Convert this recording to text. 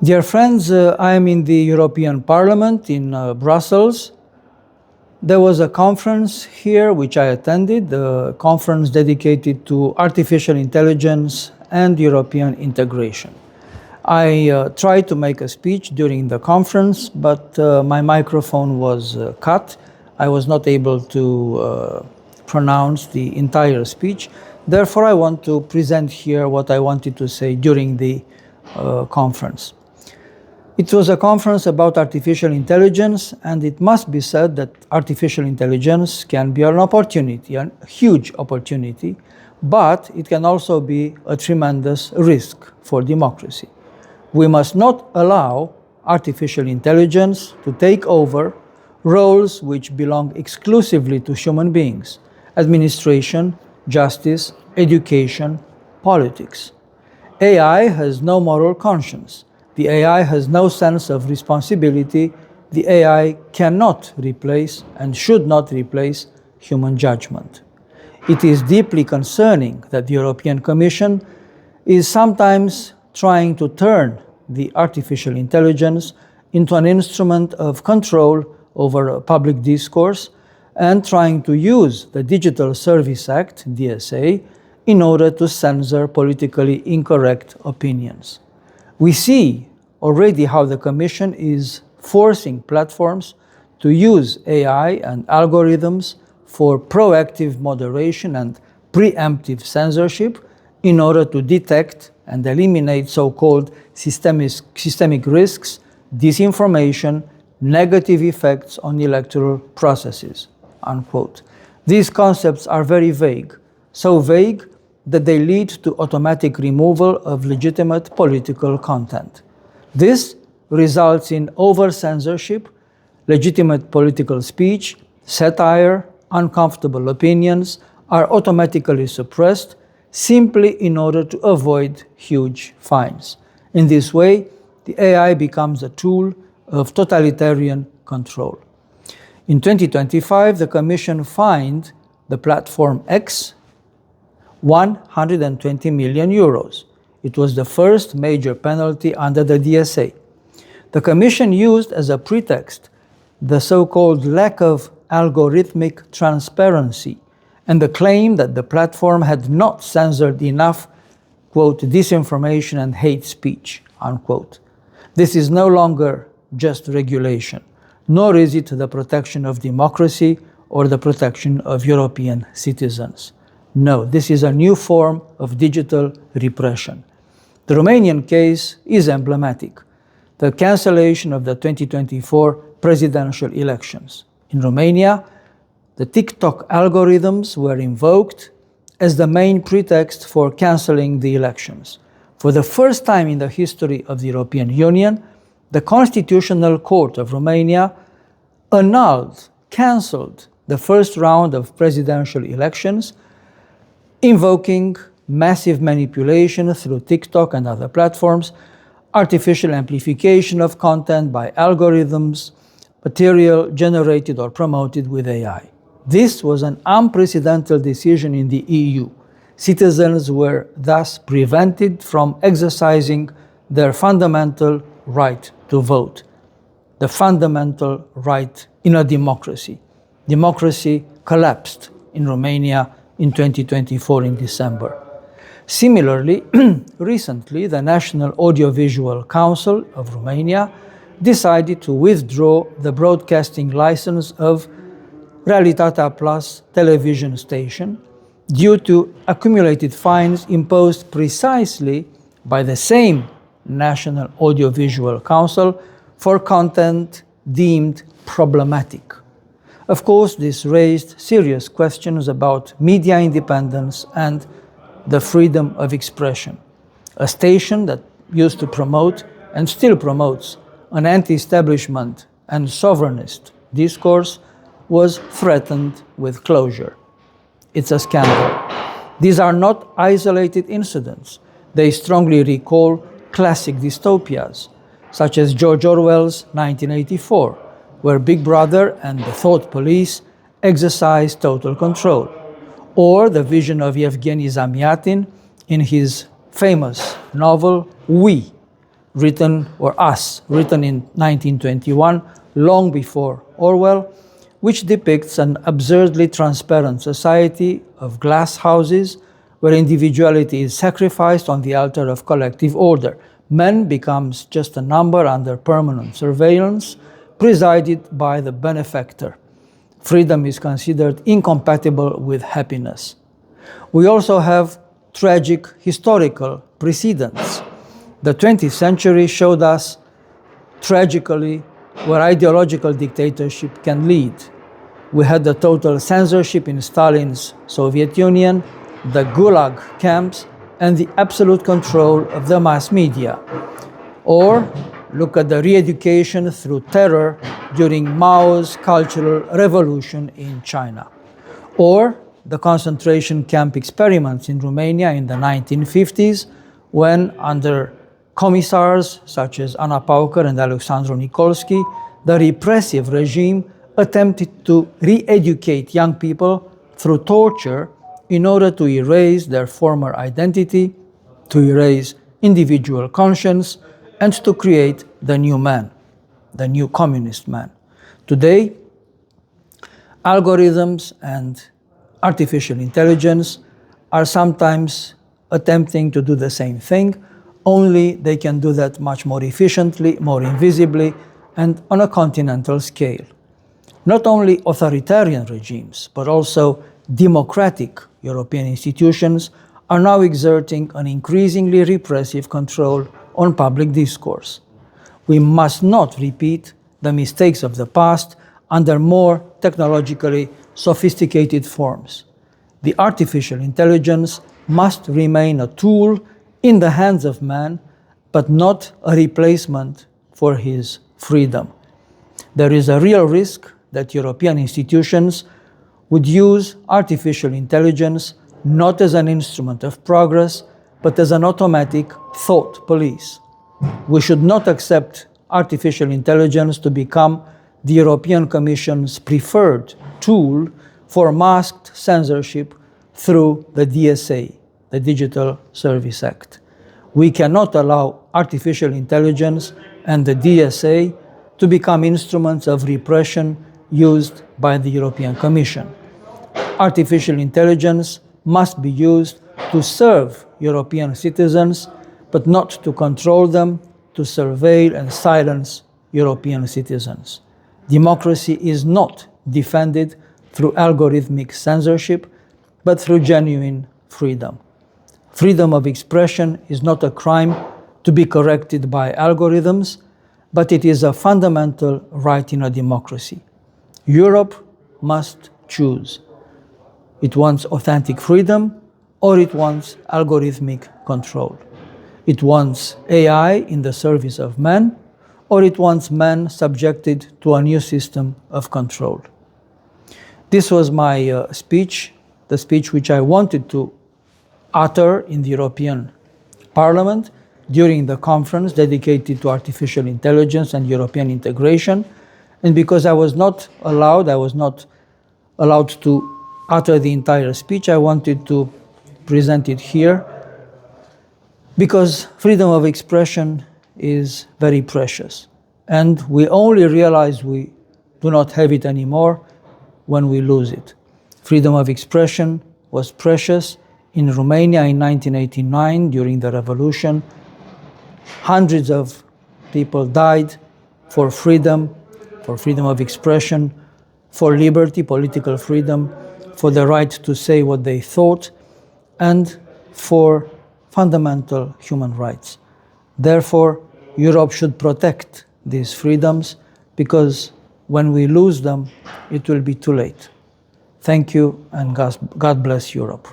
Dear friends, I am in the European Parliament in Brussels. There was a conference here which I attended, a conference dedicated to artificial intelligence and European integration. I tried to make a speech during the conference, but my microphone was cut. I was not able to pronounce the entire speech. Therefore, I want to present here what I wanted to say during the conference. It was a conference about artificial intelligence, and it must be said that artificial intelligence can be an opportunity, a huge opportunity, but it can also be a tremendous risk for democracy. We must not allow artificial intelligence to take over roles which belong exclusively to human beings: administration, justice, education, politics. AI has no moral conscience. The AI has no sense of responsibility. The AI cannot replace and should not replace human judgment. It is deeply concerning that the European Commission is sometimes trying to turn the artificial intelligence into an instrument of control over public discourse and trying to use the Digital Service Act, DSA, in order to censor politically incorrect opinions. We see already how the Commission is forcing platforms to use AI and algorithms for proactive moderation and pre-emptive censorship in order to detect and eliminate so-called systemic risks, disinformation, negative effects on electoral processes, unquote. These concepts are very vague, so vague that they lead to automatic removal of legitimate political content. This results in over-censorship, legitimate political speech, satire, uncomfortable opinions are automatically suppressed simply in order to avoid huge fines. In this way, the AI becomes a tool of totalitarian control. In 2025, the Commission fined the platform X 120 million euros. It was the first major penalty under the DSA. The Commission used as a pretext the so-called lack of algorithmic transparency and the claim that the platform had not censored enough, quote, disinformation and hate speech, unquote. This is no longer just regulation, nor is it the protection of democracy or the protection of European citizens. No, this is a new form of digital repression. The Romanian case is emblematic: the cancellation of the 2024 presidential elections. In Romania, the TikTok algorithms were invoked as the main pretext for cancelling the elections. For the first time in the history of the European Union, the Constitutional Court of Romania annulled, cancelled the first round of presidential elections, invoking massive manipulation through TikTok and other platforms, artificial amplification of content by algorithms, material generated or promoted with AI. This was an unprecedented decision in the EU. Citizens were thus prevented from exercising their fundamental right to vote, the fundamental right in a democracy. Democracy collapsed in Romania in 2024 in December. Similarly, recently, the National Audiovisual Council of Romania decided to withdraw the broadcasting license of Realitatea Plus television station due to accumulated fines imposed precisely by the same National Audiovisual Council for content deemed problematic. Of course, this raised serious questions about media independence and the freedom of expression. A station that used to promote and still promotes an anti-establishment and sovereignist discourse was threatened with closure. It's a scandal. These are not isolated incidents. They strongly recall classic dystopias, such as George Orwell's 1984, where Big Brother and the thought police exercised total control, or the vision of Yevgeny Zamyatin in his famous novel We, written in 1921, long before Orwell, which depicts an absurdly transparent society of glass houses where individuality is sacrificed on the altar of collective order. Man becomes just a number under permanent surveillance, presided by the benefactor. Freedom is considered incompatible with happiness. We also have tragic historical precedents. The 20th century showed us tragically where ideological dictatorship can lead. We had the total censorship in Stalin's Soviet Union, the Gulag camps, and the absolute control of the mass media. Or look at the re-education through terror during Mao's Cultural Revolution in China. Or the concentration camp experiments in Romania in the 1950s, when under commissars such as Ana Pauker and Alexandru Nikolski, the repressive regime attempted to re-educate young people through torture in order to erase their former identity, to erase individual conscience, and to create the new man, the new communist man. Today, algorithms and artificial intelligence are sometimes attempting to do the same thing, only they can do that much more efficiently, more invisibly, and on a continental scale. Not only authoritarian regimes, but also democratic European institutions are now exerting an increasingly repressive control on public discourse. We must not repeat the mistakes of the past under more technologically sophisticated forms. The artificial intelligence must remain a tool in the hands of man, but not a replacement for his freedom. There is a real risk that European institutions would use artificial intelligence not as an instrument of progress, but as an automatic thought police. We should not accept artificial intelligence to become the European Commission's preferred tool for masked censorship through the DSA, the Digital Service Act. We cannot allow artificial intelligence and the DSA to become instruments of repression used by the European Commission. Artificial intelligence must be used to serve European citizens, but not to control them, to surveil and silence European citizens. Democracy is not defended through algorithmic censorship, but through genuine freedom. Freedom of expression is not a crime to be corrected by algorithms, but it is a fundamental right in a democracy. Europe must choose. It wants authentic freedom, or it wants algorithmic control. It wants AI in the service of man, or it wants man subjected to a new system of control. This was my speech, the speech which I wanted to utter in the European Parliament during the conference dedicated to artificial intelligence and European integration. And because I was not allowed to utter the entire speech, I wanted to present it here, because freedom of expression is very precious. And we only realize we do not have it anymore when we lose it. Freedom of expression was precious in Romania in 1989 during the revolution. Hundreds of people died for freedom of expression, for liberty, political freedom, for the right to say what they thought, and for fundamental human rights. Therefore, Europe should protect these freedoms, because when we lose them, it will be too late. Thank you, and God bless Europe.